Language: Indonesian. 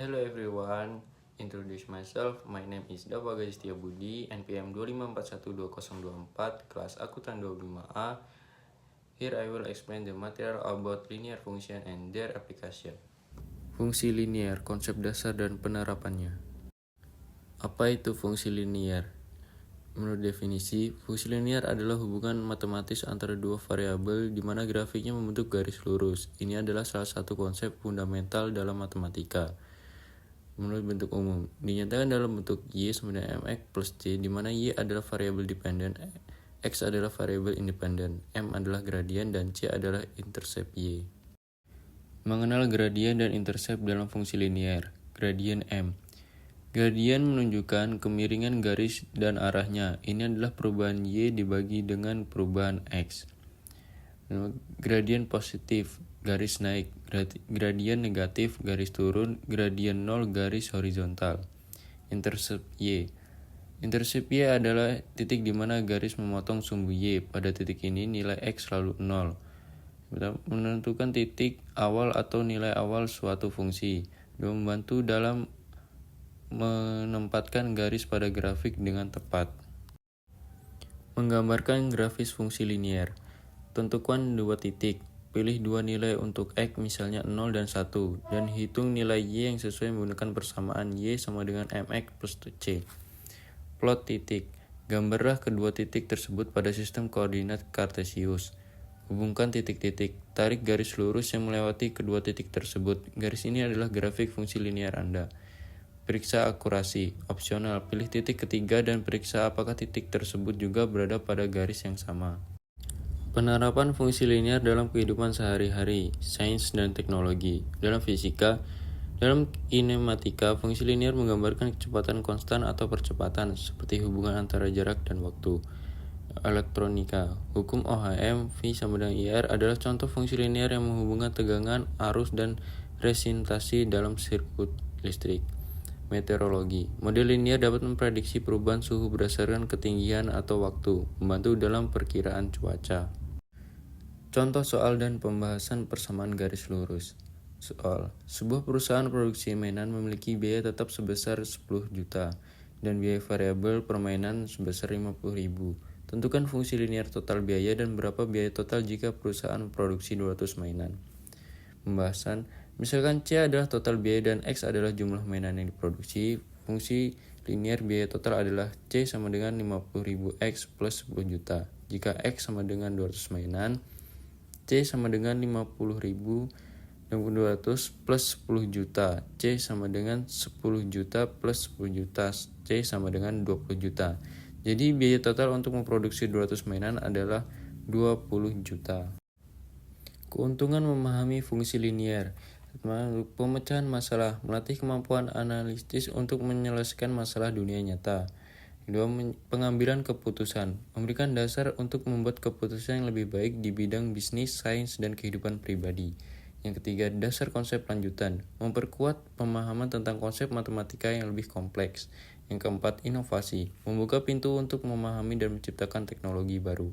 Hello everyone, introduce myself. My name is Dava Gadis Budi, NPM 2541204, kelas Akuntan 25A. Here I will explain the material about linear function and their application. Fungsi linear, konsep dasar dan penerapannya. Apa itu fungsi linear? Menurut definisi, fungsi linear adalah hubungan matematis antara dua variabel di mana grafiknya membentuk garis lurus. Ini adalah salah satu konsep fundamental dalam matematika. Menurut bentuk umum, dinyatakan dalam bentuk Y sama dengan mx plus C, di mana Y adalah variabel dependen, X adalah variabel independen, M adalah gradien, dan C adalah intercept Y. Mengenal gradien dan intercept dalam fungsi linear. Gradien M. Gradien menunjukkan kemiringan garis dan arahnya. Ini adalah perubahan Y dibagi dengan perubahan X. Gradien positif, garis naik. Gradien negatif, garis turun. Gradien 0, garis horizontal. Intercept Y. Intercept Y adalah titik di mana garis memotong sumbu Y. Pada titik ini nilai X selalu 0. Menentukan titik awal atau nilai awal suatu fungsi. Membantu dalam menempatkan garis pada grafik dengan tepat. Menggambarkan grafis fungsi linear. Tentukan dua titik. Pilih dua nilai untuk X, misalnya 0 dan 1, dan hitung nilai Y yang sesuai menggunakan persamaan Y sama dengan mx plus C. Plot titik. Gambarlah kedua titik tersebut pada sistem koordinat kartesius. Hubungkan titik-titik. Tarik garis lurus yang melewati kedua titik tersebut. Garis ini adalah grafik fungsi linear Anda. Periksa akurasi. Opsional. Pilih titik ketiga dan periksa apakah titik tersebut juga berada pada garis yang sama. Penerapan fungsi linear dalam kehidupan sehari-hari, sains dan teknologi. Dalam fisika, dalam kinematika, fungsi linear menggambarkan kecepatan konstan atau percepatan, seperti hubungan antara jarak dan waktu. Elektronika, hukum Ohm, V sama dengan IR adalah contoh fungsi linear yang menghubungkan tegangan, arus, dan resistasi dalam sirkuit listrik. Meteorologi, model linear dapat memprediksi perubahan suhu berdasarkan ketinggian atau waktu, membantu dalam perkiraan cuaca. Contoh soal dan pembahasan persamaan garis lurus. Soal, sebuah perusahaan produksi mainan memiliki biaya tetap sebesar 10 juta dan biaya variabel permainan sebesar 50.000. Tentukan fungsi linear total biaya dan berapa biaya total jika perusahaan memproduksi 200 mainan. Pembahasan, misalkan C adalah total biaya dan X adalah jumlah mainan yang diproduksi, fungsi linear biaya total adalah C sama dengan 50.000 X plus 10 juta. Jika X sama dengan 200 mainan, C sama dengan 50.000 dan 200 plus 10 juta. C sama dengan 10 juta plus 10 juta. C sama dengan 20 juta. Jadi biaya total untuk memproduksi 200 mainan adalah 20 juta. Keuntungan memahami fungsi linear. Pemecahan masalah, melatih kemampuan analitis untuk menyelesaikan masalah dunia nyata. Kedua, pengambilan keputusan, memberikan dasar untuk membuat keputusan yang lebih baik di bidang bisnis, sains, dan kehidupan pribadi. Yang ketiga, dasar konsep lanjutan, memperkuat pemahaman tentang konsep matematika yang lebih kompleks. Yang keempat, inovasi, membuka pintu untuk memahami dan menciptakan teknologi baru.